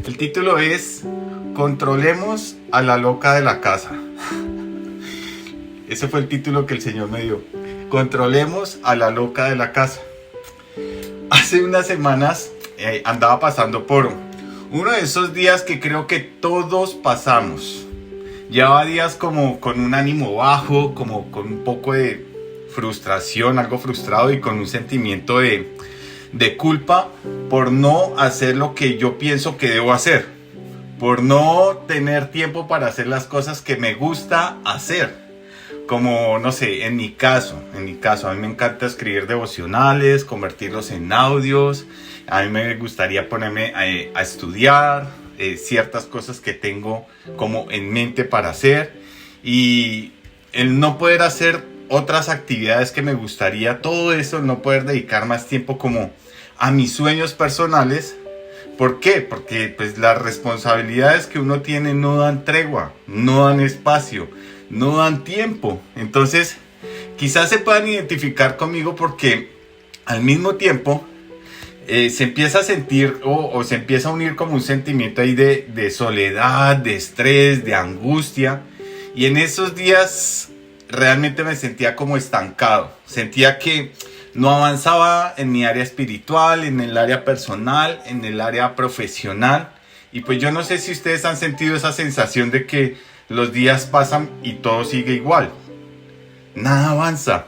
El título es Controlemos a la loca de la casa. Ese fue el título que el Señor me dio. Controlemos a la loca de la casa. Hace unas semanas andaba pasando por uno de esos días que creo que todos pasamos. Llevaba días como con un ánimo bajo, como con un poco de frustración, algo frustrado y con un sentimiento de culpa por no hacer lo que yo pienso que debo hacer, por no tener tiempo para hacer las cosas que me gusta hacer. Como, no sé, en mi caso, a mí me encanta escribir devocionales, convertirlos en audios. A mí me gustaría ponerme a estudiar ciertas cosas que tengo como en mente para hacer. Y el no poder hacer otras actividades que me gustaría, todo eso, el no poder dedicar más tiempo como a mis sueños personales. ¿Por qué? Porque pues las responsabilidades que uno tiene no dan tregua, no dan espacio, no dan tiempo. Entonces quizás se puedan identificar conmigo porque al mismo tiempo se empieza a sentir o se empieza a unir como un sentimiento ahí de soledad, de estrés, de angustia. Y en esos días realmente me sentía como estancado. Sentía que no avanzaba en mi área espiritual, en el área personal, en el área profesional. Y pues yo no sé si ustedes han sentido esa sensación de que los días pasan y todo sigue igual. Nada avanza.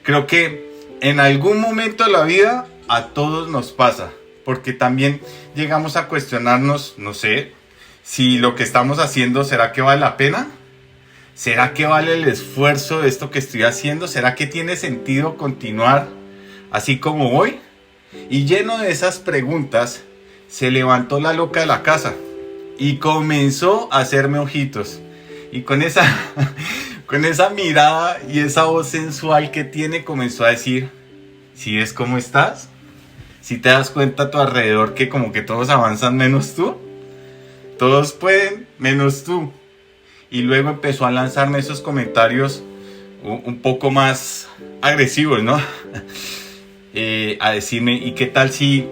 Creo que en algún momento de la vida a todos nos pasa. Porque también llegamos a cuestionarnos, no sé, si lo que estamos haciendo, ¿será que vale la pena? ¿Será que vale el esfuerzo de esto que estoy haciendo? ¿Será que tiene sentido continuar así como voy? Y lleno de esas preguntas, se levantó la loca de la casa y comenzó a hacerme ojitos. Y con esa mirada y esa voz sensual que tiene, comenzó a decir: ¿sí ves cómo estás? ¿Sí te das cuenta a tu alrededor que como que todos avanzan menos tú? Todos pueden menos tú. Y luego empezó a lanzarme esos comentarios un poco más agresivos, ¿no? A decirme, ¿y qué tal si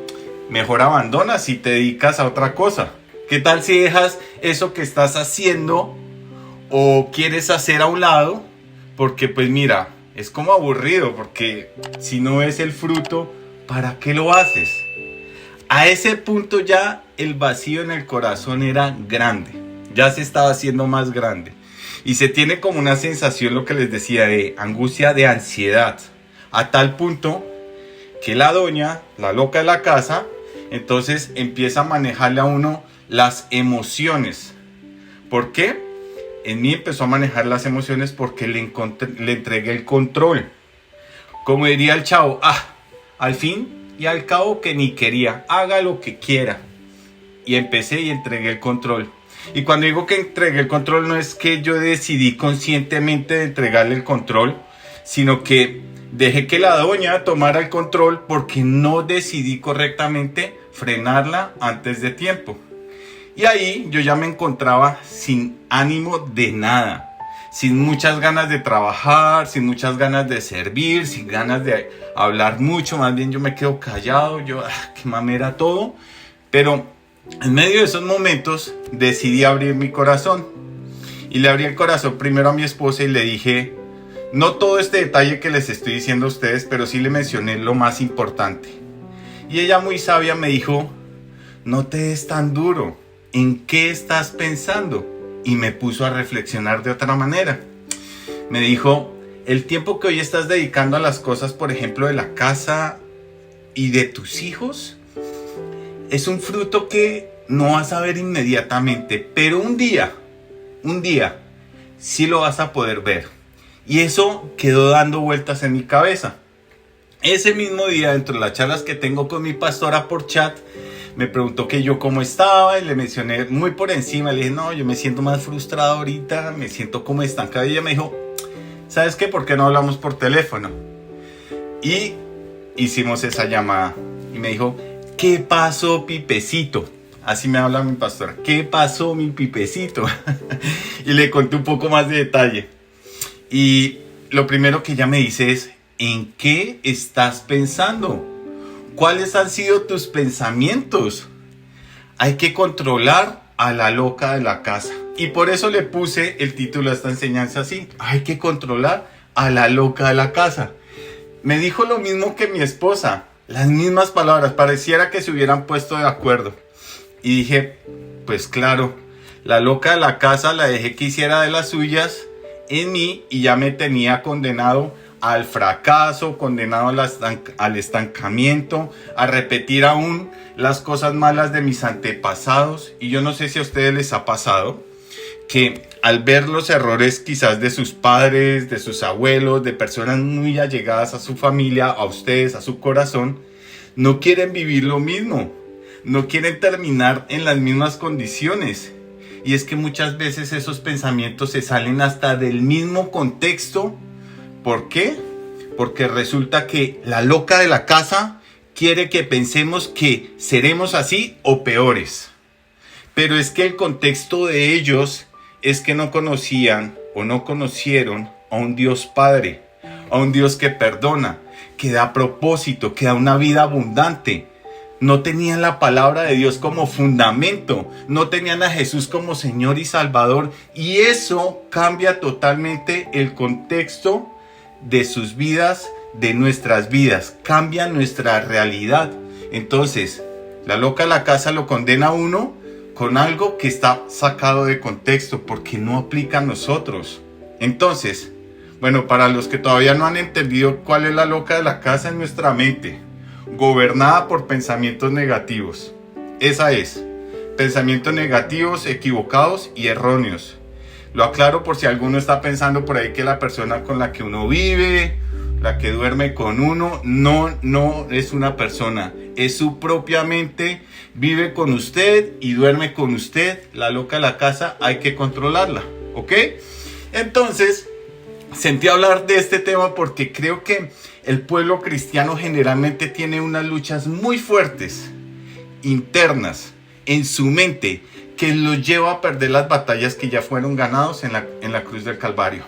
mejor abandonas y te dedicas a otra cosa? ¿Qué tal si dejas eso que estás haciendo o quieres hacer a un lado? Porque pues mira, es como aburrido, porque si no ves el fruto, ¿para qué lo haces? A ese punto ya el vacío en el corazón era grande. Ya se estaba haciendo más grande. Y se tiene como una sensación, lo que les decía, de angustia, de ansiedad. A tal punto que la doña, la loca de la casa, entonces empieza a manejarle a uno las emociones. ¿Por qué? En mí empezó a manejar las emociones porque le entregué el control. Como diría el chavo, al fin y al cabo que ni quería, haga lo que quiera. Y empecé y entregué el control. Y cuando digo que entregué el control, no es que yo decidí conscientemente de entregarle el control, sino que dejé que la doña tomara el control porque no decidí correctamente frenarla antes de tiempo. Y ahí yo ya me encontraba sin ánimo de nada, sin muchas ganas de trabajar, sin muchas ganas de servir, sin ganas de hablar mucho. Más bien yo me quedo callado, qué mamera todo. Pero en medio de esos momentos decidí abrir mi corazón. Y le abrí el corazón primero a mi esposa y le dije, no todo este detalle que les estoy diciendo a ustedes, pero sí le mencioné lo más importante. Y ella muy sabia me dijo, no te des tan duro, ¿en qué estás pensando? Y me puso a reflexionar de otra manera. Me dijo, el tiempo que hoy estás dedicando a las cosas, por ejemplo, de la casa y de tus hijos, es un fruto que no vas a ver inmediatamente, pero un día, sí lo vas a poder ver. Y eso quedó dando vueltas en mi cabeza. Ese mismo día, dentro de las charlas que tengo con mi pastora por chat, me preguntó que yo cómo estaba y le mencioné muy por encima. Le dije, no, yo me siento más frustrado ahorita, me siento como estancado. Y ella me dijo, ¿sabes qué? ¿Por qué no hablamos por teléfono? Y hicimos esa llamada. Y me dijo, ¿qué pasó, Pipecito? Así me habla mi pastora. ¿Qué pasó, mi Pipecito? Y le conté un poco más de detalle. Y lo primero que ella me dice es, ¿En qué estás pensando? ¿Cuáles han sido tus pensamientos? Hay que controlar a la loca de la casa. Y por eso le puse el título a esta enseñanza así. Hay que controlar a la loca de la casa. Me dijo lo mismo que mi esposa. Las mismas palabras. Pareciera que se hubieran puesto de acuerdo. Y dije, pues claro, la loca de la casa la dejé que hiciera de las suyas en mí y ya me tenía condenado al fracaso, condenado al estancamiento, a repetir aún las cosas malas de mis antepasados. Y yo no sé si a ustedes les ha pasado que al ver los errores quizás de sus padres, de sus abuelos, de personas muy allegadas a su familia, a ustedes, a su corazón, no quieren vivir lo mismo, no quieren terminar en las mismas condiciones. Y es que muchas veces esos pensamientos se salen hasta del mismo contexto. ¿Por qué? Porque resulta que la loca de la casa quiere que pensemos que seremos así o peores. Pero es que el contexto de ellos es que no conocían o no conocieron a un Dios Padre, a un Dios que perdona, que da propósito, que da una vida abundante. No tenían la palabra de Dios como fundamento, no tenían a Jesús como Señor y Salvador, y eso cambia totalmente el contexto de sus vidas, de nuestras vidas, cambia nuestra realidad. Entonces, la loca de la casa lo condena a uno con algo que está sacado de contexto, porque no aplica a nosotros. Entonces, bueno, para los que todavía no han entendido cuál es la loca de la casa en nuestra mente, gobernada por pensamientos negativos. Esa es, pensamientos negativos, equivocados y erróneos. Lo aclaro por si alguno está pensando por ahí que la persona con la que uno vive, la que duerme con uno, no es una persona, es su propia mente, vive con usted y duerme con usted. La loca de la casa hay que controlarla, ¿ok? Entonces, sentí hablar de este tema porque creo que el pueblo cristiano generalmente tiene unas luchas muy fuertes, internas, en su mente, que los lleva a perder las batallas que ya fueron ganados en la cruz del Calvario.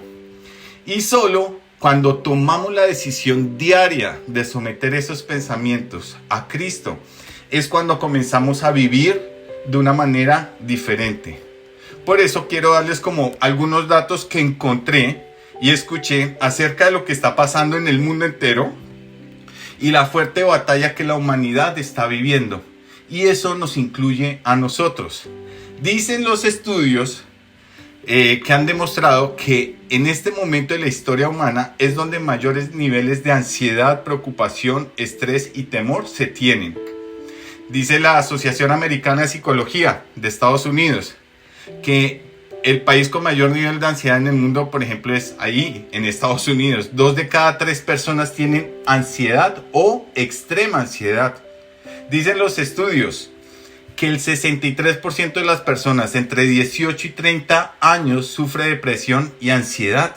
Y solo cuando tomamos la decisión diaria de someter esos pensamientos a Cristo, es cuando comenzamos a vivir de una manera diferente. Por eso quiero darles como algunos datos que encontré y escuché acerca de lo que está pasando en el mundo entero y la fuerte batalla que la humanidad está viviendo. Y eso nos incluye a nosotros. Dicen los estudios que han demostrado que en este momento de la historia humana es donde mayores niveles de ansiedad, preocupación, estrés y temor se tienen. Dice la Asociación Americana de Psicología de Estados Unidos que el país con mayor nivel de ansiedad en el mundo, por ejemplo, es ahí, en Estados Unidos. 2 de cada 3 personas tienen ansiedad o extrema ansiedad. Dicen los estudios que el 63% de las personas entre 18 y 30 años sufre depresión y ansiedad.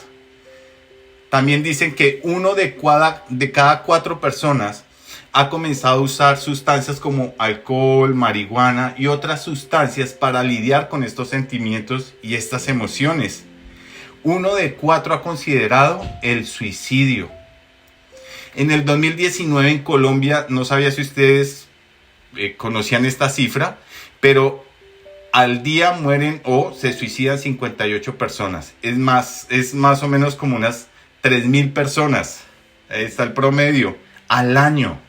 También dicen que 1 de cada 4 personas ha comenzado a usar sustancias como alcohol, marihuana y otras sustancias para lidiar con estos sentimientos y estas emociones. 1 de 4 ha considerado el suicidio. En el 2019 en Colombia, no sabía si ustedes conocían esta cifra, pero al día mueren o se suicidan 58 personas. Es más o menos como unas 3.000 personas. Ahí está el promedio al año.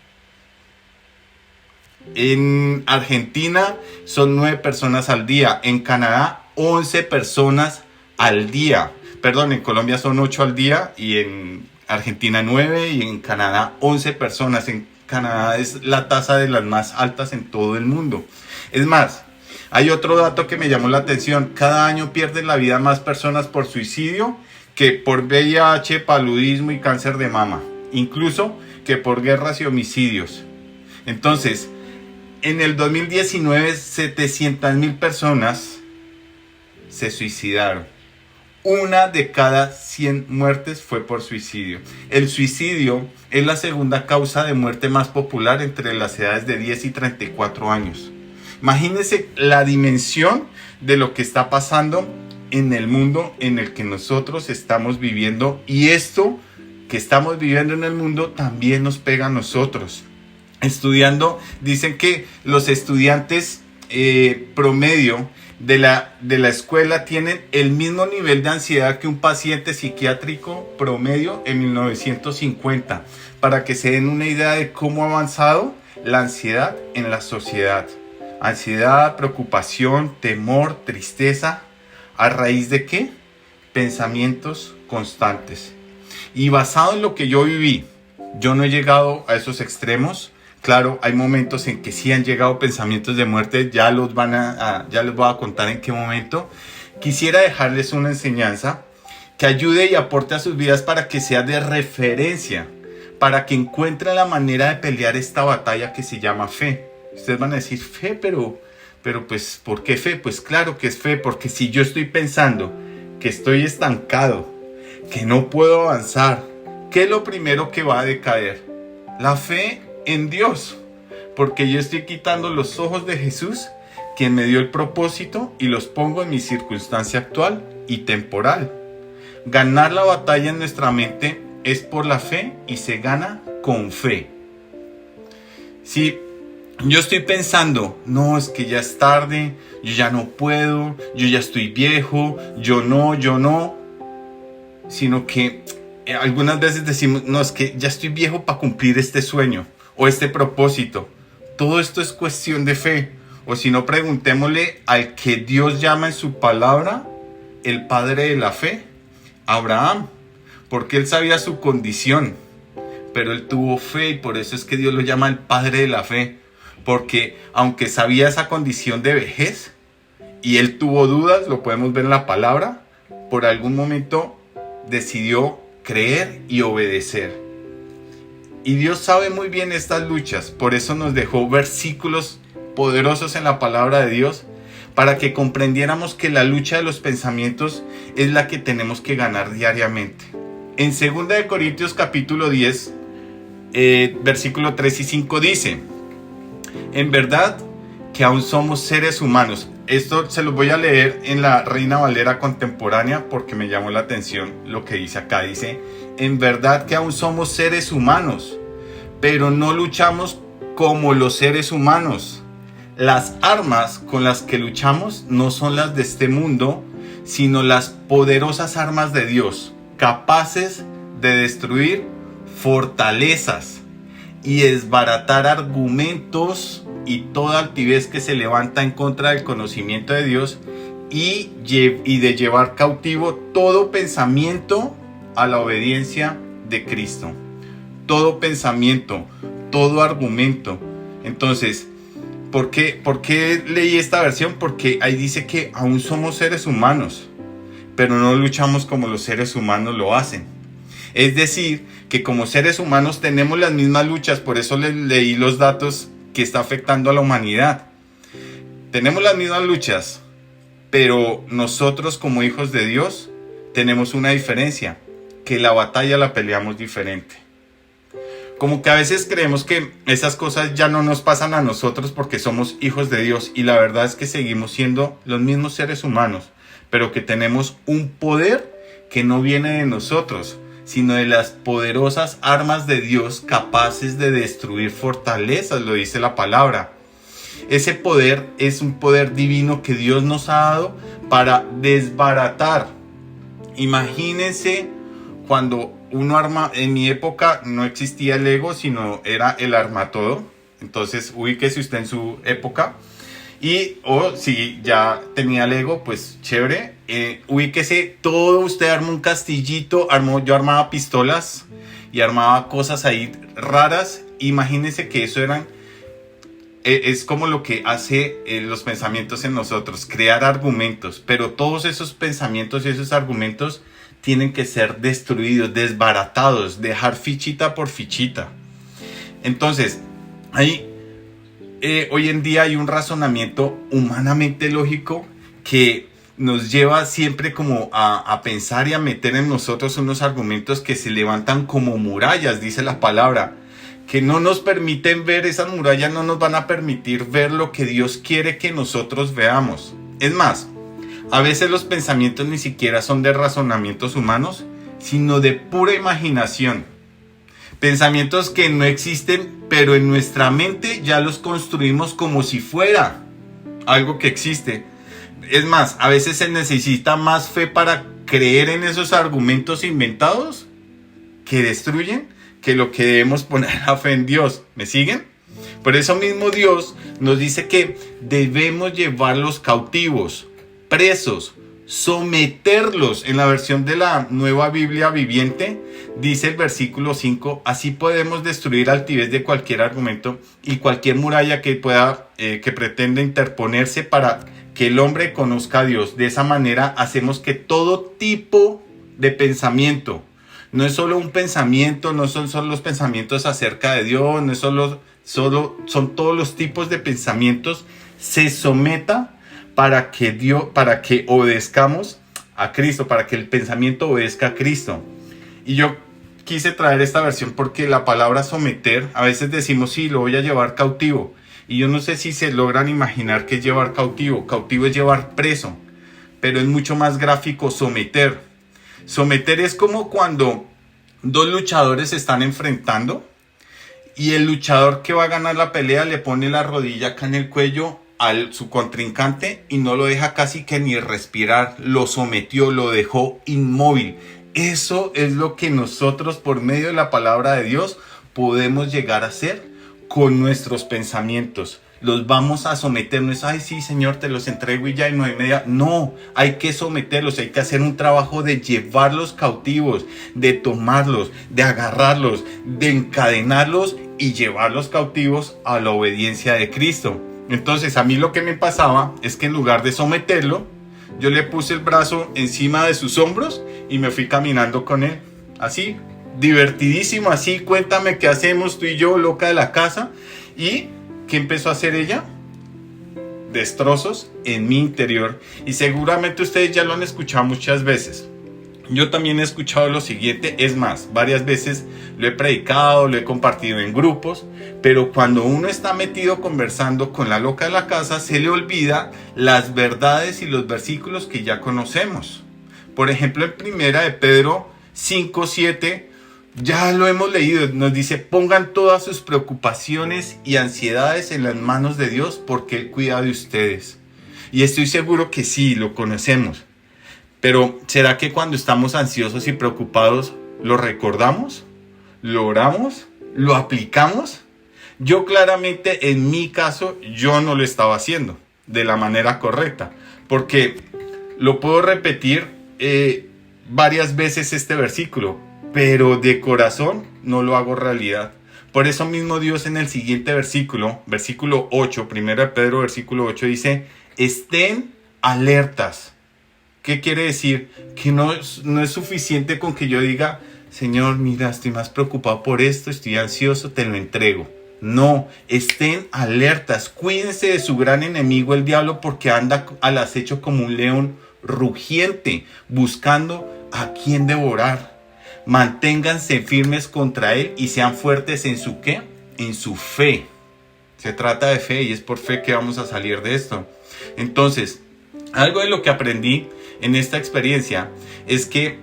En Argentina son 9 personas al día. En Canadá 11 personas al día. Perdón, en Colombia son 8 al día y en Argentina 9 y en Canadá 11 personas. En Canadá es la tasa de las más altas en todo el mundo. Es más, hay otro dato que me llamó la atención. Cada año pierden la vida más personas por suicidio que por VIH, paludismo y cáncer de mama. Incluso que por guerras y homicidios. Entonces, en el 2019, 700.000 personas se suicidaron. 1 de cada 100 muertes fue por suicidio. El suicidio es la segunda causa de muerte más popular entre las edades de 10 y 34 años. Imagínense la dimensión de lo que está pasando en el mundo en el que nosotros estamos viviendo. Y esto que estamos viviendo en el mundo también nos pega a nosotros. Estudiando, dicen que los estudiantes promedio de la escuela tienen el mismo nivel de ansiedad que un paciente psiquiátrico promedio en 1950, para que se den una idea de cómo ha avanzado la ansiedad en la sociedad. Ansiedad, preocupación, temor, tristeza, ¿a raíz de qué? Pensamientos constantes. Y basado en lo que yo viví, yo no he llegado a esos extremos. Claro, hay momentos en que sí han llegado pensamientos de muerte, ya les voy a contar en qué momento. Quisiera dejarles una enseñanza que ayude y aporte a sus vidas para que sea de referencia, para que encuentren la manera de pelear esta batalla que se llama fe. Ustedes van a decir, fe, pero pues, ¿por qué fe? Pues claro que es fe, porque si yo estoy pensando que estoy estancado, que no puedo avanzar, ¿qué es lo primero que va a decaer? La fe en Dios, porque yo estoy quitando los ojos de Jesús, quien me dio el propósito, y los pongo en mi circunstancia actual y temporal. Ganar la batalla en nuestra mente es por la fe y se gana con fe. Si yo estoy pensando, no, es que ya es tarde, yo ya no puedo, yo ya estoy viejo, yo no, sino que algunas veces decimos, no, es que ya estoy viejo para cumplir este sueño o este propósito. Todo esto es cuestión de fe. O si no, preguntémosle al que Dios llama en su palabra el padre de la fe, Abraham, porque él sabía su condición, pero él tuvo fe, y por eso es que Dios lo llama el padre de la fe, porque aunque sabía esa condición de vejez y él tuvo dudas, lo podemos ver en la palabra, por algún momento decidió creer y obedecer. Y Dios sabe muy bien estas luchas, por eso nos dejó versículos poderosos en la palabra de Dios, para que comprendiéramos que la lucha de los pensamientos es la que tenemos que ganar diariamente. En 2 de Corintios capítulo 10, versículo 3 y 5 dice, en verdad que aún somos seres humanos. Esto se los voy a leer en la Reina Valera contemporánea porque me llamó la atención lo que dice acá. Dice, en verdad que aún somos seres humanos, pero no luchamos como los seres humanos. Las armas con las que luchamos no son las de este mundo, sino las poderosas armas de Dios, capaces de destruir fortalezas y desbaratar argumentos y toda altivez que se levanta en contra del conocimiento de Dios, y de llevar cautivo todo pensamiento a la obediencia de Cristo. Todo pensamiento, todo argumento. Entonces, ¿por qué leí esta versión? Porque ahí dice que aún somos seres humanos, pero no luchamos como los seres humanos lo hacen. Es decir, que como seres humanos tenemos las mismas luchas, por eso les leí los datos que está afectando a la humanidad. Tenemos las mismas luchas, pero nosotros como hijos de Dios tenemos una diferencia, que la batalla la peleamos diferente. Como que a veces creemos que esas cosas ya no nos pasan a nosotros porque somos hijos de Dios, y la verdad es que seguimos siendo los mismos seres humanos, pero que tenemos un poder que no viene de nosotros, sino de las poderosas armas de Dios capaces de destruir fortalezas, lo dice la palabra. Ese poder es un poder divino que Dios nos ha dado para desbaratar. Imagínense cuando uno arma, en mi época no existía el Lego, sino era el armatodo. Entonces ubíquese usted en su época. O si ya tenía Lego, pues chévere. Ubíquese, todo usted arma un castillito. Yo armaba pistolas y armaba cosas ahí raras. Imagínense que eso es como lo que hace los pensamientos en nosotros, crear argumentos. Pero todos esos pensamientos y esos argumentos tienen que ser destruidos, desbaratados, dejar fichita por fichita. Entonces, hoy en día hay un razonamiento humanamente lógico que nos lleva siempre como a pensar y a meter en nosotros unos argumentos que se levantan como murallas, dice la palabra, que no nos permiten ver. Esas murallas no nos van a permitir ver lo que Dios quiere que nosotros veamos. Es más, a veces los pensamientos ni siquiera son de razonamientos humanos, sino de pura imaginación. Pensamientos que no existen, pero en nuestra mente ya los construimos como si fuera algo que existe. Es más, a veces se necesita más fe para creer en esos argumentos inventados que destruyen, que lo que debemos poner la fe en Dios. ¿Me siguen? Por eso mismo Dios nos dice que debemos llevarlos cautivos, presos, someterlos. En la versión de la Nueva Biblia Viviente dice el versículo 5: así podemos destruir altivez de cualquier argumento y cualquier muralla que pretenda interponerse para que el hombre conozca a Dios. De esa manera hacemos que todo tipo de pensamiento, no es solo un pensamiento, no son solo los pensamientos acerca de Dios, no es son todos los tipos de pensamientos, se someta para que obedezcamos a Cristo, para que el pensamiento obedezca a Cristo. Y yo quise traer esta versión porque la palabra someter, a veces decimos sí, lo voy a llevar cautivo, y yo no sé si se logran imaginar qué es llevar cautivo. Cautivo es llevar preso, pero es mucho más gráfico someter. Someter es como cuando dos luchadores se están enfrentando y el luchador que va a ganar la pelea le pone la rodilla acá en el cuello a su contrincante y no lo deja casi que ni respirar. Lo sometió, lo dejó inmóvil. Eso es lo que nosotros, por medio de la palabra de Dios, podemos llegar a hacer con nuestros pensamientos. Los vamos a someter. No es, ay sí Señor, te los entrego y ya y no hay media. No, hay que someterlos, hay que hacer un trabajo de llevarlos cautivos, de tomarlos, de agarrarlos, de encadenarlos y llevarlos cautivos a la obediencia de Cristo. Entonces a mí lo que me pasaba es que en lugar de someterlo, yo le puse el brazo encima de sus hombros y me fui caminando con él, así, divertidísimo, así, cuéntame qué hacemos tú y yo, loca de la casa. ¿Y qué empezó a hacer ella? Destrozos en mi interior. Y seguramente ustedes ya lo han escuchado muchas veces. Yo también he escuchado lo siguiente, es más, varias veces lo he predicado, lo he compartido en grupos, pero cuando uno está metido conversando con la loca de la casa, se le olvida las verdades y los versículos que ya conocemos. Por ejemplo, en primera de Pedro 5:7, ya lo hemos leído, nos dice: pongan todas sus preocupaciones y ansiedades en las manos de Dios porque Él cuida de ustedes. Y estoy seguro que sí, lo conocemos. Pero ¿será que cuando estamos ansiosos y preocupados lo recordamos? ¿Lo oramos? ¿Lo aplicamos? Yo claramente, en mi caso, yo no lo estaba haciendo de la manera correcta. Porque lo puedo repetir varias veces este versículo, pero de corazón no lo hago realidad. Por eso mismo Dios en el siguiente versículo 8, 1 Pedro versículo 8 dice: estén alertas. ¿Qué quiere decir? Que no es suficiente con que yo diga: Señor, mira, estoy más preocupado por esto, estoy ansioso, te lo entrego. No, estén alertas, cuídense de su gran enemigo el diablo, porque anda al acecho como un león rugiente, buscando a quien devorar. Manténganse firmes contra él y sean fuertes en su ¿qué? En su fe. Se trata de fe y es por fe que vamos a salir de esto. Entonces, algo de lo que aprendí en esta experiencia es que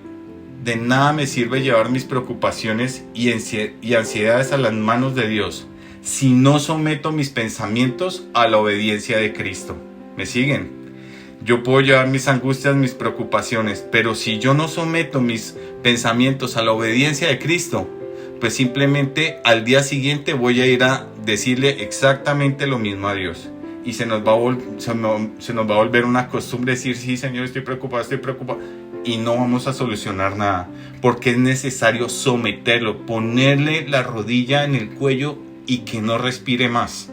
de nada me sirve llevar mis preocupaciones y ansiedades a las manos de Dios si no someto mis pensamientos a la obediencia de Cristo. ¿Me siguen? Yo puedo llevar mis angustias, mis preocupaciones, pero si yo no someto mis pensamientos a la obediencia de Cristo, pues simplemente al día siguiente voy a ir a decirle exactamente lo mismo a Dios. Y se nos va a volver una costumbre decir: sí, Señor, estoy preocupado, y no vamos a solucionar nada, porque es necesario someterlo, ponerle la rodilla en el cuello y que no respire más.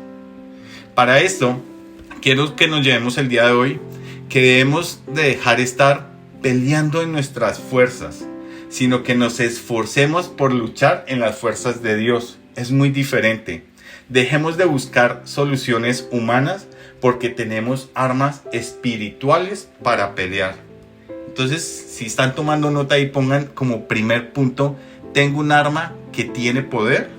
Para esto, quiero que nos llevemos el día de hoy que debemos de dejar estar peleando en nuestras fuerzas, sino que nos esforcemos por luchar en las fuerzas de Dios. Es muy diferente. Dejemos de buscar soluciones humanas porque tenemos armas espirituales para pelear. Entonces, si están tomando nota y pongan como primer punto: tengo un arma que tiene poder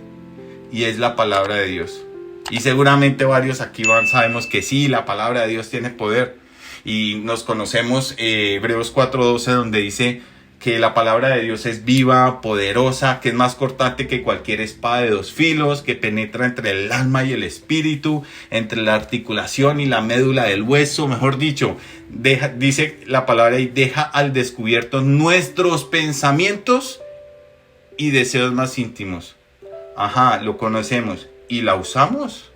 y es la palabra de Dios. Y seguramente varios aquí sabemos que sí, la palabra de Dios tiene poder. Y nos conocemos Hebreos 4:12, donde dice que la palabra de Dios es viva, poderosa, que es más cortante que cualquier espada de dos filos, que penetra entre el alma y el espíritu, entre la articulación y la médula del hueso. Mejor dicho, dice la palabra y deja al descubierto nuestros pensamientos y deseos más íntimos. Ajá, lo conocemos. ¿Y la usamos?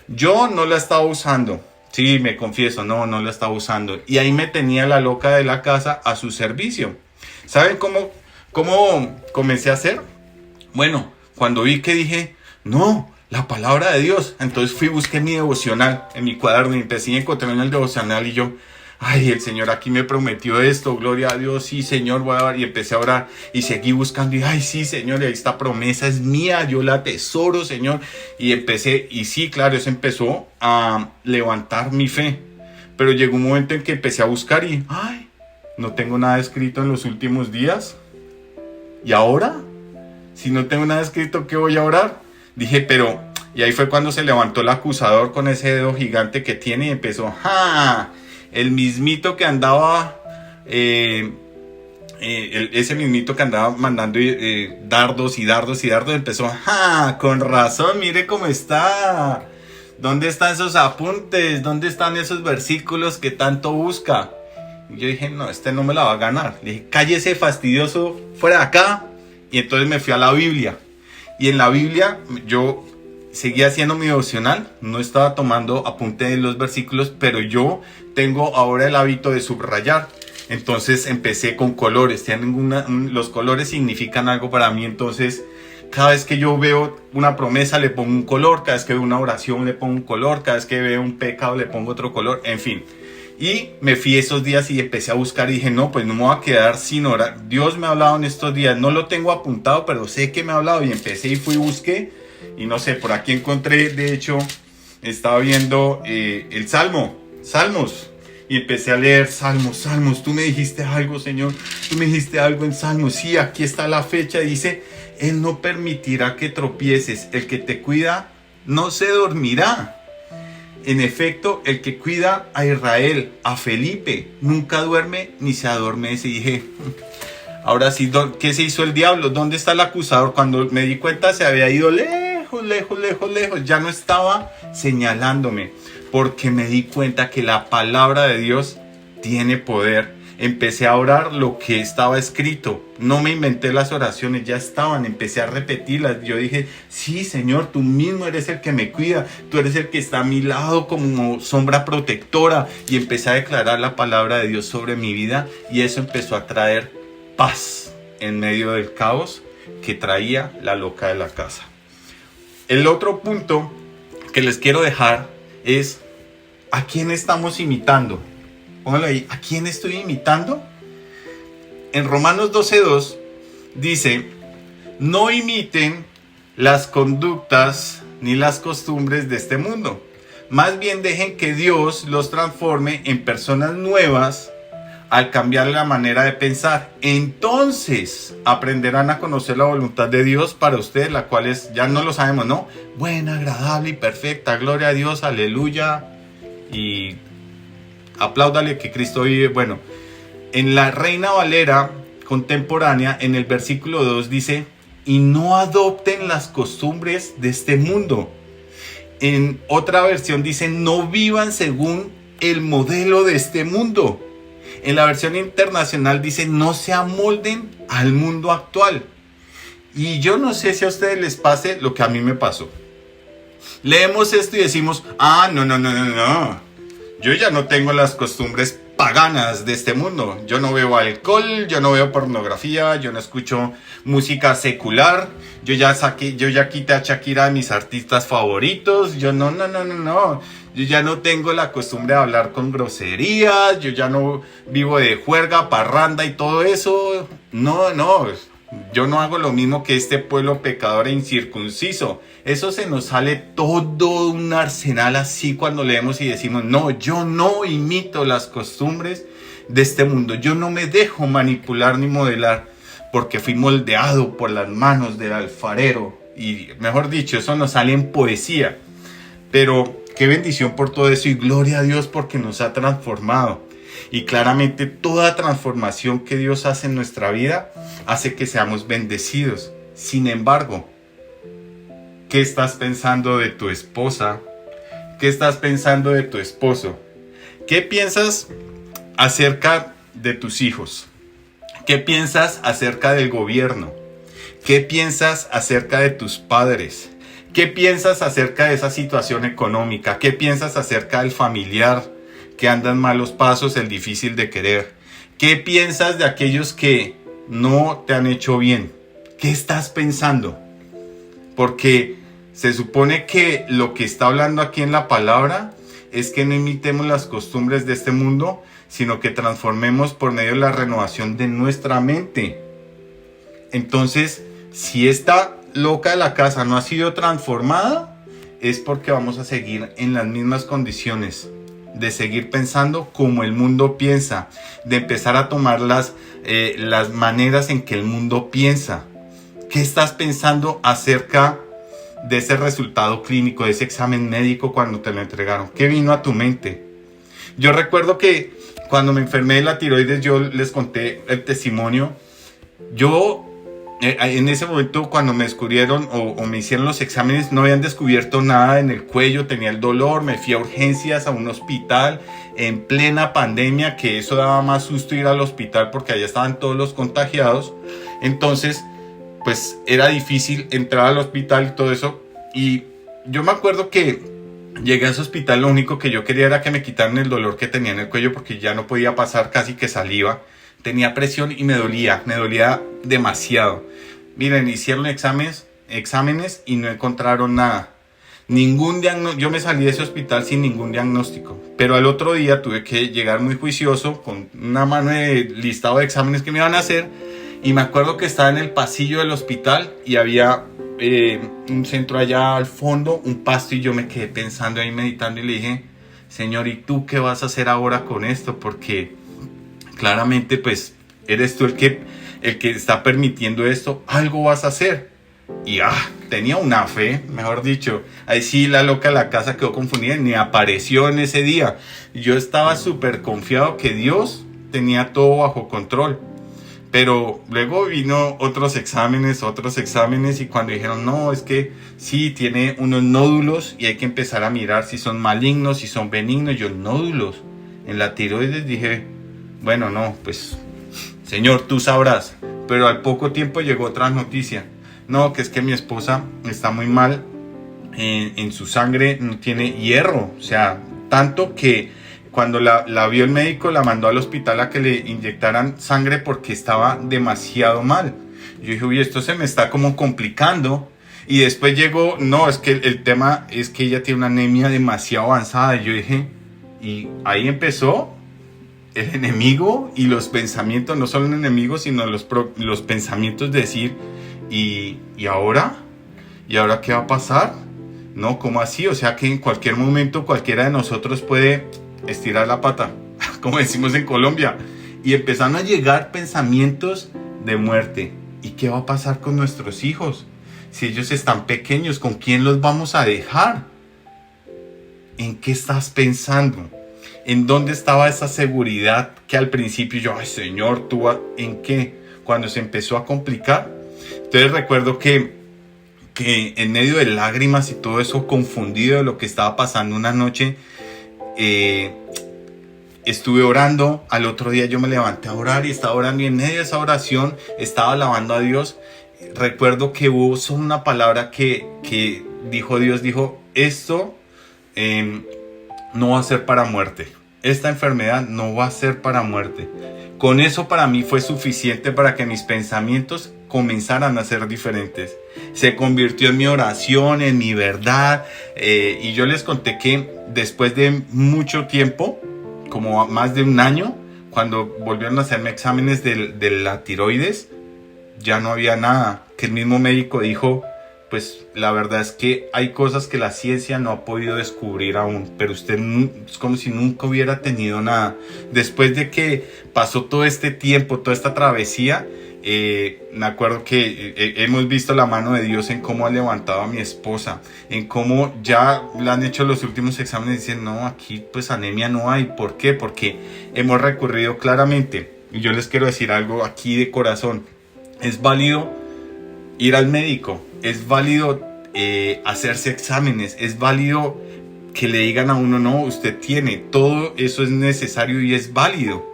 Yo no la estaba usando. Sí, me confieso, no la estaba usando. Y ahí me tenía la loca de la casa a su servicio. ¿Saben cómo comencé a hacer? Bueno, cuando vi que dije, no, la palabra de Dios. Entonces busqué mi devocional en mi cuaderno y empecé a encontrar en el devocional y yo, ay, el Señor aquí me prometió esto, gloria a Dios, sí, Señor, voy a orar. Y empecé a orar y seguí buscando y, ay, sí, Señor, esta promesa es mía, yo la atesoro, Señor. Y empecé, y sí, claro, eso empezó a levantar mi fe. Pero llegó un momento en que empecé a buscar y, ay, no tengo nada escrito en los últimos días. ¿Y ahora? Si no tengo nada escrito, ¿qué voy a orar? Dije, pero... Y ahí fue cuando se levantó el acusador con ese dedo gigante que tiene y empezó, ¡ja! El mismito que andaba... ese mismito que andaba mandando dardos y dardos y dardos empezó, ¡ja! Con razón, mire cómo está. ¿Dónde están esos apuntes? ¿Dónde están esos versículos que tanto busca? Yo dije, no, este no me la va a ganar. Le dije, cállese fastidioso, fuera de acá. Y entonces me fui a la Biblia. Y en la Biblia yo seguía haciendo mi devocional. No estaba tomando apunte de los versículos, pero yo tengo ahora el hábito de subrayar. Entonces empecé con colores. Los colores significan algo para mí. Entonces cada vez que yo veo una promesa le pongo un color. Cada vez que veo una oración le pongo un color. Cada vez que veo un pecado le pongo otro color. En fin. Y me fui esos días y empecé a buscar y dije, no, pues no me voy a quedar sin orar. Dios me ha hablado en estos días, no lo tengo apuntado, pero sé que me ha hablado. Y empecé y fui y busqué. Y no sé, por aquí encontré, de hecho, estaba viendo el Salmos. Y empecé a leer Salmos. Tú me dijiste algo, Señor. Tú me dijiste algo en Salmos. Sí, aquí está la fecha. Dice, Él no permitirá que tropieces. El que te cuida no se dormirá. En efecto, el que cuida a Israel, a Felipe, nunca duerme ni se adormece. Y dije, ahora sí, ¿qué se hizo el diablo? ¿Dónde está el acusador? Cuando me di cuenta se había ido lejos. Ya no estaba señalándome, porque me di cuenta que la palabra de Dios tiene poder. Empecé a orar lo que estaba escrito. No me inventé las oraciones, ya estaban. Empecé a repetirlas. Yo dije, sí, Señor, tú mismo eres el que me cuida. Tú eres el que está a mi lado como sombra protectora. Y empecé a declarar la palabra de Dios sobre mi vida. Y eso empezó a traer paz en medio del caos que traía la loca de la casa. El otro punto que les quiero dejar es, ¿a quién estamos imitando? Póngalo ahí, ¿a quién estoy imitando? En Romanos 12:2 dice, no imiten las conductas ni las costumbres de este mundo. Más bien dejen que Dios los transforme en personas nuevas al cambiar la manera de pensar. Entonces aprenderán a conocer la voluntad de Dios para ustedes, la cual es, ya no lo sabemos, ¿no? Buena, agradable y perfecta. Gloria a Dios, aleluya. Y apláudale que Cristo vive. Bueno, en la Reina Valera contemporánea, en el versículo 2 dice, y no adopten las costumbres de este mundo. En otra versión dice, no vivan según el modelo de este mundo. En la versión internacional dice, no se amolden al mundo actual. Y yo no sé si a ustedes les pase lo que a mí me pasó. Leemos esto y decimos, no. Yo ya no tengo las costumbres paganas de este mundo. Yo no veo alcohol, yo no veo pornografía, yo no escucho música secular. Yo ya quité a Shakira de mis artistas favoritos. Yo no. Yo ya no tengo la costumbre de hablar con groserías. Yo ya no vivo de juerga, parranda y todo eso. No. Yo no hago lo mismo que este pueblo pecador e incircunciso. Eso se nos sale todo un arsenal así cuando leemos y decimos, no, yo no imito las costumbres de este mundo. Yo no me dejo manipular ni modelar porque fui moldeado por las manos del alfarero. Y mejor dicho, eso nos sale en poesía. Pero qué bendición por todo eso y gloria a Dios porque nos ha transformado. Y claramente toda transformación que Dios hace en nuestra vida hace que seamos bendecidos. Sin embargo, ¿qué estás pensando de tu esposa? ¿Qué estás pensando de tu esposo? ¿Qué piensas acerca de tus hijos? ¿Qué piensas acerca del gobierno? ¿Qué piensas acerca de tus padres? ¿Qué piensas acerca de esa situación económica? ¿Qué piensas acerca del familiar que anda en malos pasos, el difícil de querer? ¿Qué piensas de aquellos que no te han hecho bien? ¿Qué estás pensando? Porque se supone que lo que está hablando aquí en la palabra es que no imitemos las costumbres de este mundo, sino que transformemos por medio de la renovación de nuestra mente. Entonces, si esta loca de la casa no ha sido transformada, es porque vamos a seguir en las mismas condiciones, de seguir pensando como el mundo piensa, de empezar a tomar las maneras en que el mundo piensa. ¿Qué estás pensando acerca de ese resultado clínico, de ese examen médico cuando te lo entregaron? ¿Qué vino a tu mente? Yo recuerdo que cuando me enfermé de la tiroides, yo les conté el testimonio. Yo en ese momento, cuando me descubrieron o me hicieron los exámenes, no habían descubierto nada en el cuello, tenía el dolor, me fui a urgencias a un hospital en plena pandemia, que eso daba más susto ir al hospital porque allá estaban todos los contagiados. Entonces, pues era difícil entrar al hospital y todo eso. Y yo me acuerdo que llegué a ese hospital, lo único que yo quería era que me quitaran el dolor que tenía en el cuello porque ya no podía pasar casi que saliva. Tenía presión y me dolía demasiado. Miren, hicieron exámenes y no encontraron nada. Yo me salí de ese hospital sin ningún diagnóstico. Pero al otro día tuve que llegar muy juicioso con una mano de listado de exámenes que me iban a hacer. Y me acuerdo que estaba en el pasillo del hospital y había un centro allá al fondo, un pasto, y yo me quedé pensando ahí, meditando, y le dije: Señor, ¿y tú qué vas a hacer ahora con esto? Porque claramente pues eres tú el que está permitiendo esto, algo vas a hacer. Y tenía una fe, mejor dicho. Ahí sí la loca de la casa quedó confundida, ni apareció en ese día. Yo estaba súper confiado que Dios tenía todo bajo control. Pero luego vino otros exámenes, y cuando dijeron: no, es que sí, tiene unos nódulos y hay que empezar a mirar si son malignos, si son benignos. Yo, nódulos en la tiroides, dije: bueno, no, pues Señor, tú sabrás. Pero al poco tiempo llegó otra noticia: no, que es que mi esposa está muy mal, en su sangre no tiene hierro. O sea, tanto que cuando la vio el médico, la mandó al hospital a que le inyectaran sangre porque estaba demasiado mal. Yo dije: uy, esto se me está como complicando. Y después llegó: no, es que el tema es que ella tiene una anemia demasiado avanzada. Y yo dije, y ahí empezó el enemigo y los pensamientos, no solo el enemigo, sino los pensamientos de decir: ¿y ahora? ¿Y ahora qué va a pasar? No, ¿cómo así? O sea que en cualquier momento cualquiera de nosotros puede estirar la pata, como decimos en Colombia. Y empezaron a llegar pensamientos de muerte. ¿Y qué va a pasar con nuestros hijos? Si ellos están pequeños, ¿con quién los vamos a dejar? ¿En qué estás pensando? ¿En dónde estaba esa seguridad que al principio yo: ay, Señor, ¿tú en qué? Cuando se empezó a complicar. Entonces recuerdo que en medio de lágrimas y todo eso, confundido de lo que estaba pasando, una noche estuve orando. Al otro día yo me levanté a orar y estaba orando, y en medio de esa oración estaba alabando a Dios. Recuerdo que hubo solo una palabra que dijo Dios: dijo, esto no va a ser para muerte. Esta enfermedad no va a ser para muerte. Con eso para mí fue suficiente para que mis pensamientos comenzaran a ser diferentes. Se convirtió en mi oración, en mi verdad. Y yo les conté que después de mucho tiempo, como más de un año, cuando volvieron a hacerme exámenes de la tiroides, ya no había nada. Que el mismo médico dijo: pues la verdad es que hay cosas que la ciencia no ha podido descubrir aún, pero usted es como si nunca hubiera tenido nada. Después de que pasó todo este tiempo, toda esta travesía, Me acuerdo que hemos visto la mano de Dios en cómo ha levantado a mi esposa, en cómo ya le han hecho los últimos exámenes y dicen, no, aquí pues anemia no hay. ¿Por qué? Porque hemos recurrido claramente. Y yo les quiero decir algo aquí de corazón. Es válido ir al médico, es válido hacerse exámenes, es válido que le digan a uno, no, usted tiene, todo eso es necesario y es válido.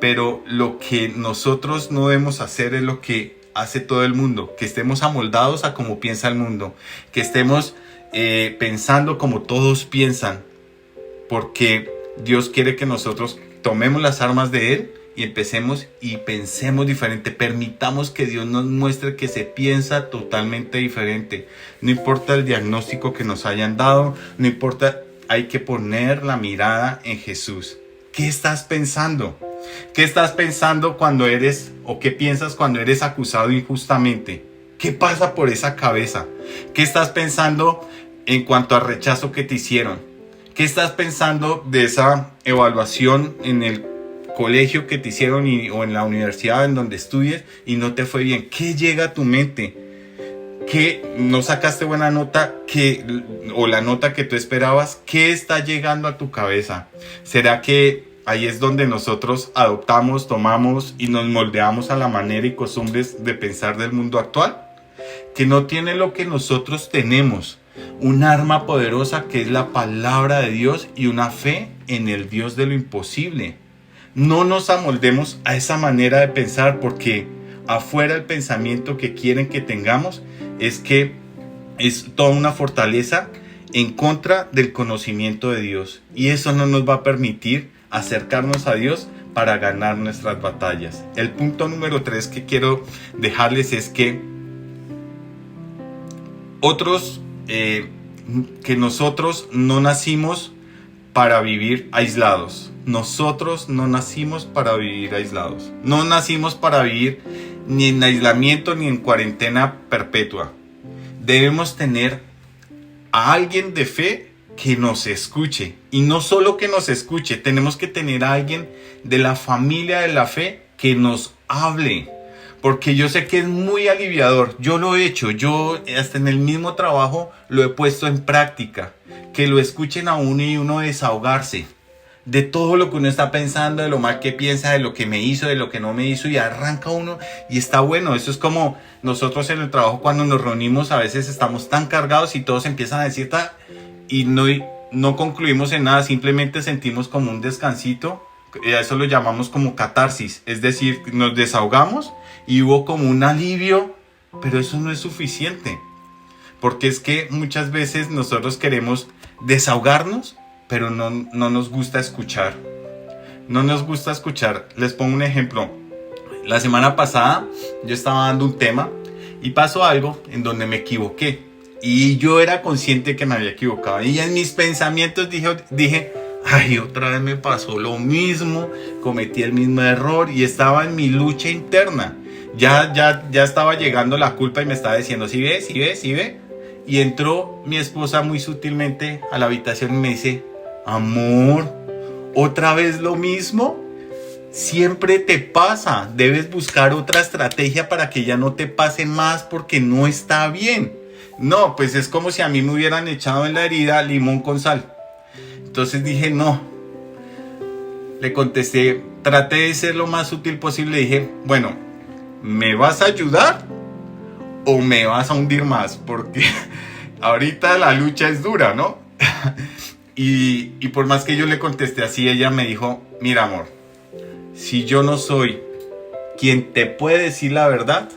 Pero lo que nosotros no debemos hacer es lo que hace todo el mundo, que estemos amoldados a como piensa el mundo, que estemos pensando como todos piensan, porque Dios quiere que nosotros tomemos las armas de Él y empecemos y pensemos diferente. Permitamos que Dios nos muestre que se piensa totalmente diferente. No importa el diagnóstico que nos hayan dado, no importa, hay que poner la mirada en Jesús. ¿Qué estás pensando? ¿Qué estás pensando cuando eres, o qué piensas cuando eres acusado injustamente? ¿Qué pasa por esa cabeza? ¿Qué estás pensando en cuanto al rechazo que te hicieron? ¿Qué estás pensando de esa evaluación en el colegio que te hicieron o en la universidad en donde estudies y no te fue bien? ¿Qué llega a tu mente? ¿Que no sacaste buena nota o la nota que tú esperabas? ¿Qué está llegando a tu cabeza? ¿Será que ahí es donde nosotros adoptamos, tomamos y nos moldeamos a la manera y costumbres de pensar del mundo actual? Que no tiene lo que nosotros tenemos, un arma poderosa que es la palabra de Dios y una fe en el Dios de lo imposible. No nos amoldemos a esa manera de pensar, porque afuera el pensamiento que quieren que tengamos es que es toda una fortaleza en contra del conocimiento de Dios, y eso no nos va a permitir acercarnos a Dios para ganar nuestras batallas. El punto número 3 que quiero dejarles es que que nosotros no nacimos para vivir aislados. Nosotros no nacimos para vivir aislados. No nacimos para vivir ni en aislamiento ni en cuarentena perpetua. Debemos tener a alguien de fe que nos escuche. Y no solo que nos escuche, tenemos que tener a alguien de la familia de la fe que nos hable. Porque yo sé que es muy aliviador. Yo lo he hecho. Yo hasta en el mismo trabajo lo he puesto en práctica. Que lo escuchen a uno y uno desahogarse de todo lo que uno está pensando, de lo mal que piensa, de lo que me hizo, de lo que no me hizo, y arranca uno y está bueno. Eso es como nosotros en el trabajo cuando nos reunimos, a veces estamos tan cargados y todos empiezan a decir y no concluimos en nada, simplemente sentimos como un descansito. A eso lo llamamos como catarsis, es decir, nos desahogamos y hubo como un alivio, pero eso no es suficiente, porque es que muchas veces nosotros queremos desahogarnos, pero no nos gusta escuchar. No nos gusta escuchar. Les pongo un ejemplo. La semana pasada yo estaba dando un tema y pasó algo en donde me equivoqué. Y yo era consciente que me había equivocado. Y en mis pensamientos dije, ay, otra vez me pasó lo mismo. Cometí el mismo error y estaba en mi lucha interna. Ya estaba llegando la culpa y me estaba diciendo, ¿sí ve? ¿Sí ve? ¿Sí ve? Y entró mi esposa muy sutilmente a la habitación y me dice, amor, ¿otra vez lo mismo? Siempre te pasa. Debes buscar otra estrategia para que ya no te pase más, porque no está bien. No, pues es como si a mí me hubieran echado en la herida limón con sal. Entonces dije, no. Le contesté, traté de ser lo más sutil posible. Dije, bueno, ¿me vas a ayudar o me vas a hundir más? Porque ahorita la lucha es dura, ¿no? Y por más que yo le contesté así, ella me dijo, mira amor, si yo no soy quien te puede decir la verdad,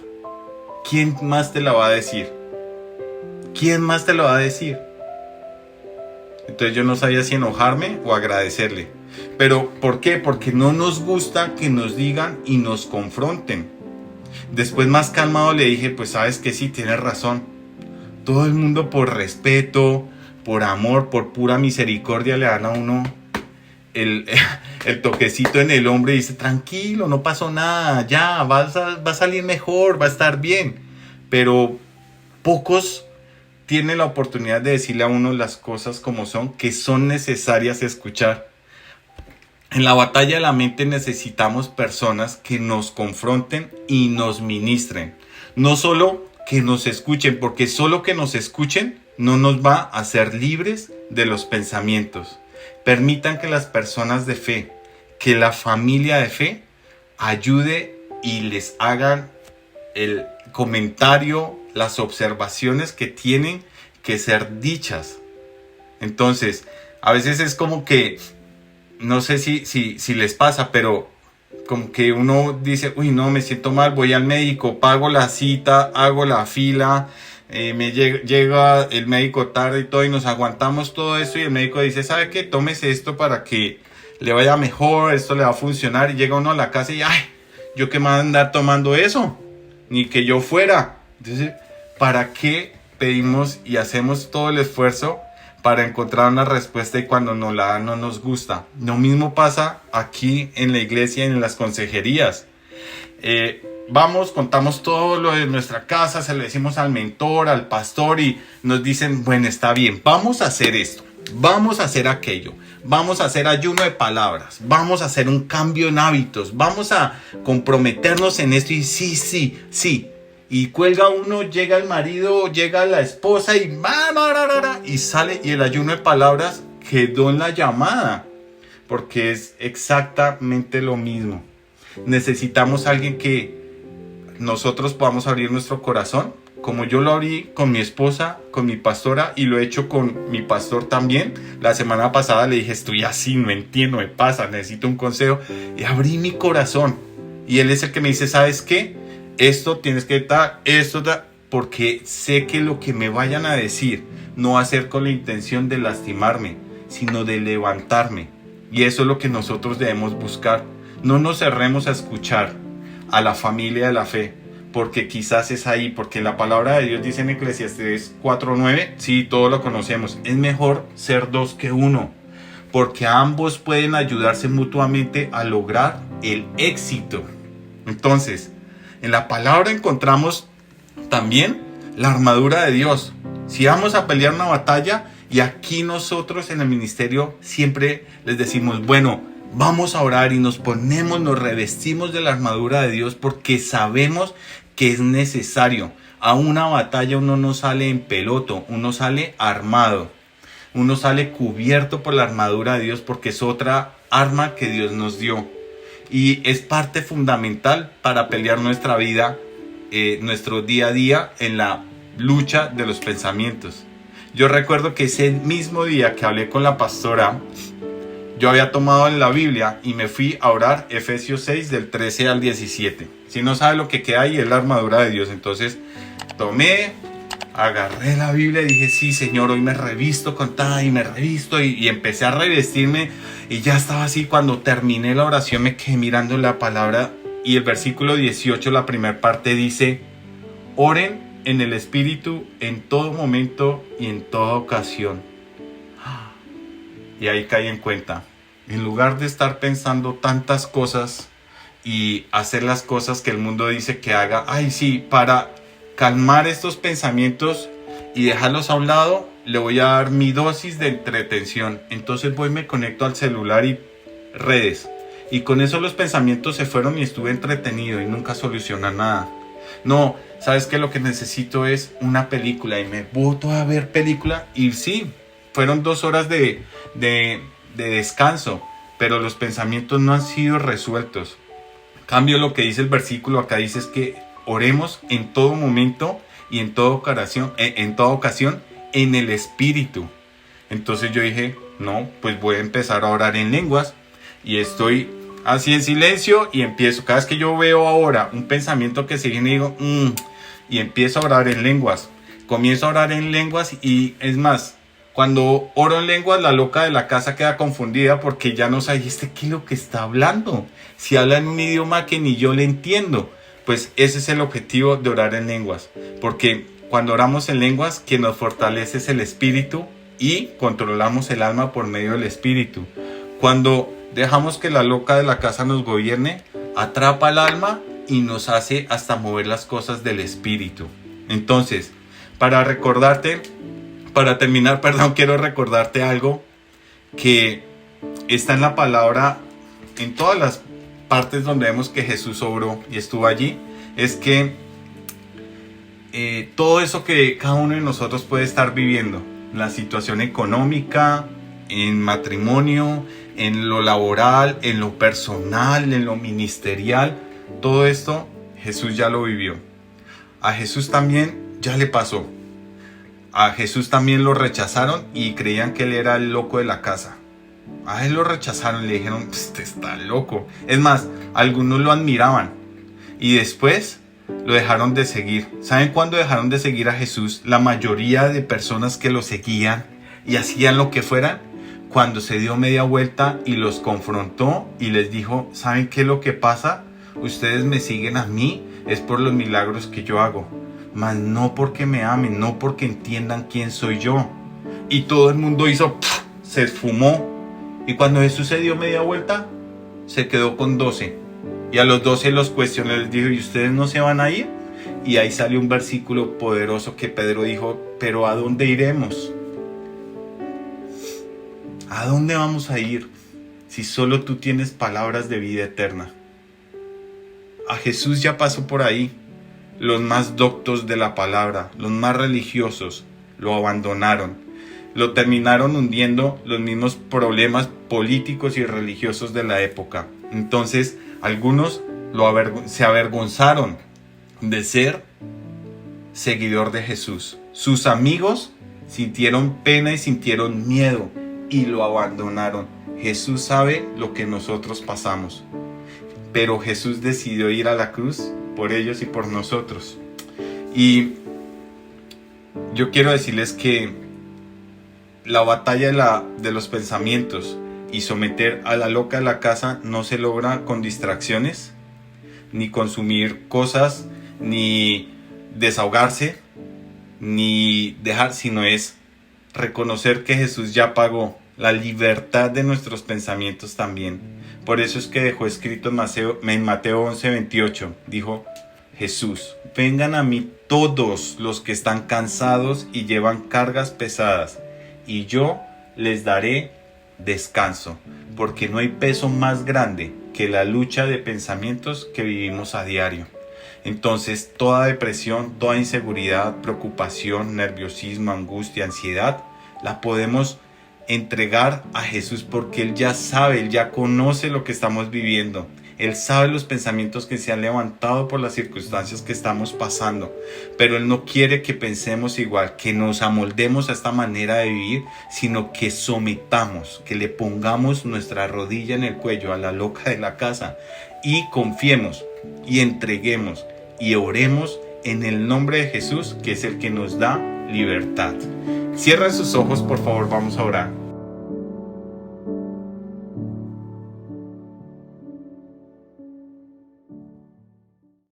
¿quién más te la va a decir? ¿Quién más te lo va a decir? Entonces yo no sabía si enojarme o agradecerle. Pero ¿por qué? Porque no nos gusta que nos digan y nos confronten. Después, más calmado, le dije, pues sabes que sí, tienes razón. Todo el mundo por respeto, por amor, por pura misericordia le dan a uno el toquecito en el hombro y dice, tranquilo, no pasó nada, ya, va a salir mejor, va a estar bien. Pero pocos tienen la oportunidad de decirle a uno las cosas como son, que son necesarias escuchar. En la batalla de la mente necesitamos personas que nos confronten y nos ministren. No solo que nos escuchen, porque solo que nos escuchen no nos va a hacer libres de los pensamientos. Permitan que las personas de fe, que la familia de fe, ayude y les hagan el comentario, las observaciones que tienen que ser dichas. Entonces, a veces es como que, no sé si les pasa, pero como que uno dice, uy, no, me siento mal, voy al médico, pago la cita, hago la fila, llega el médico tarde y todo, y nos aguantamos todo eso, y el médico dice, ¿sabe qué? Tómese esto para que le vaya mejor, esto le va a funcionar, y llega uno a la casa y, ay, ¿yo qué me voy a andar tomando eso? Ni que yo fuera. Entonces, ¿para qué pedimos y hacemos todo el esfuerzo para encontrar una respuesta y cuando nos la dan no nos gusta? Lo mismo pasa aquí en la iglesia y en las consejerías. Vamos, contamos todo lo de nuestra casa, se lo decimos al mentor, al pastor y nos dicen, bueno, está bien, vamos a hacer esto, vamos a hacer aquello, vamos a hacer ayuno de palabras, vamos a hacer un cambio en hábitos, vamos a comprometernos en esto y sí. Y cuelga uno, llega el marido, llega la esposa y sale y el ayuno de palabras quedó en la llamada, porque es exactamente lo mismo. Necesitamos a alguien que nosotros podamos abrir nuestro corazón, como yo lo abrí con mi esposa, con mi pastora y lo he hecho con mi pastor también. La semana pasada le dije, estoy así, no entiendo, me pasa, necesito un consejo y abrí mi corazón y él es el que me dice, ¿sabes qué? Esto tienes que dar, porque sé que lo que me vayan a decir no va a ser con la intención de lastimarme, sino de levantarme. Y eso es lo que nosotros debemos buscar. No nos cerremos a escuchar a la familia de la fe, porque quizás es ahí, porque la palabra de Dios dice en Eclesiastés 4:9, sí, todos lo conocemos, es mejor ser dos que uno, porque ambos pueden ayudarse mutuamente a lograr el éxito. Entonces, en la palabra encontramos también la armadura de Dios. Si vamos a pelear una batalla, y aquí nosotros en el ministerio siempre les decimos, bueno, vamos a orar y nos revestimos de la armadura de Dios porque sabemos que es necesario. A una batalla uno no sale en peloto, uno sale armado, uno sale cubierto por la armadura de Dios porque es otra arma que Dios nos dio. Y es parte fundamental para pelear nuestra vida, nuestro día a día en la lucha de los pensamientos. Yo recuerdo que ese mismo día que hablé con la pastora, yo había tomado en la Biblia y me fui a orar Efesios 6 del 13 al 17. Si no sabe lo que queda ahí es la armadura de Dios. Entonces tomé, agarré la Biblia y dije, sí, Señor, hoy me revisto con tal y me revisto y empecé a revestirme y ya estaba así. Cuando terminé la oración me quedé mirando la palabra y el versículo 18, la primera parte dice, oren en el Espíritu en todo momento y en toda ocasión. Y ahí caí en cuenta, en lugar de estar pensando tantas cosas y hacer las cosas que el mundo dice que haga, ay sí, para calmar estos pensamientos y dejarlos a un lado, le voy a dar mi dosis de entretención. Entonces voy, me conecto al celular y redes. Y con eso los pensamientos se fueron y estuve entretenido y nunca soluciona nada. No, ¿sabes qué? Lo que necesito es una película y me boto a ver película y sí, fueron 2 horas de descanso, pero los pensamientos no han sido resueltos. En cambio, lo que dice el versículo acá dice es que oremos en todo momento y en toda ocasión en el Espíritu. Entonces yo dije, no, pues voy a empezar a orar en lenguas y estoy así en silencio y empiezo. Cada vez que yo veo ahora un pensamiento que se viene, digo, y empiezo a orar en lenguas. Comienzo a orar en lenguas y es más, cuando oro en lenguas, la loca de la casa queda confundida porque ya no sabe, ¿este qué es lo que está hablando? Si habla en un idioma que ni yo le entiendo. Pues ese es el objetivo de orar en lenguas. Porque cuando oramos en lenguas, quien nos fortalece es el Espíritu y controlamos el alma por medio del Espíritu. Cuando dejamos que la loca de la casa nos gobierne, atrapa el alma y nos hace hasta mover las cosas del Espíritu. Entonces, para terminar, quiero recordarte algo que está en la palabra en todas las partes donde vemos que Jesús obró y estuvo allí, es que todo eso que cada uno de nosotros puede estar viviendo, la situación económica, en matrimonio, en lo laboral, en lo personal, en lo ministerial, todo esto Jesús ya lo vivió. A Jesús también ya le pasó. A Jesús también lo rechazaron y creían que él era el loco de la casa. A él lo rechazaron y le dijeron, este está loco. Es más, algunos lo admiraban y después lo dejaron de seguir. ¿Saben cuándo dejaron de seguir a Jesús? La mayoría de personas que lo seguían y hacían lo que fueran, cuando se dio media vuelta y los confrontó y les dijo, ¿saben qué es lo que pasa? Ustedes me siguen a mí, es por los milagros que yo hago, mas no porque me amen, no porque entiendan quién soy yo. Y todo el mundo se esfumó. Y cuando Jesús se dio media vuelta, se quedó con 12. Y a los 12 los cuestionó, les dijo, ¿y ustedes no se van a ir? Y ahí salió un versículo poderoso que Pedro dijo, ¿pero a dónde iremos? ¿A dónde vamos a ir si solo tú tienes palabras de vida eterna? A Jesús ya pasó por ahí. Los más doctos de la palabra, los más religiosos, lo abandonaron. Lo terminaron hundiendo los mismos problemas políticos y religiosos de la época. Entonces, algunos se avergonzaron de ser seguidor de Jesús. Sus amigos sintieron pena y sintieron miedo y lo abandonaron. Jesús sabe lo que nosotros pasamos, pero Jesús decidió ir a la cruz por ellos y por nosotros. Y yo quiero decirles que la batalla de los pensamientos y someter a la loca de la casa no se logra con distracciones, ni consumir cosas, ni desahogarse, ni dejar, sino es reconocer que Jesús ya pagó la libertad de nuestros pensamientos también. Por eso es que dejó escrito en Mateo 11:28, dijo Jesús, vengan a mí todos los que están cansados y llevan cargas pesadas, y yo les daré descanso, porque no hay peso más grande que la lucha de pensamientos que vivimos a diario. Entonces, toda depresión, toda inseguridad, preocupación, nerviosismo, angustia, ansiedad, la podemos entregar a Jesús porque Él ya sabe, Él ya conoce lo que estamos viviendo. Él sabe los pensamientos que se han levantado por las circunstancias que estamos pasando, pero Él no quiere que pensemos igual, que nos amoldemos a esta manera de vivir, sino que sometamos, que le pongamos nuestra rodilla en el cuello a la loca de la casa y confiemos y entreguemos y oremos en el nombre de Jesús, que es el que nos da libertad. Cierra sus ojos, por favor, vamos a orar.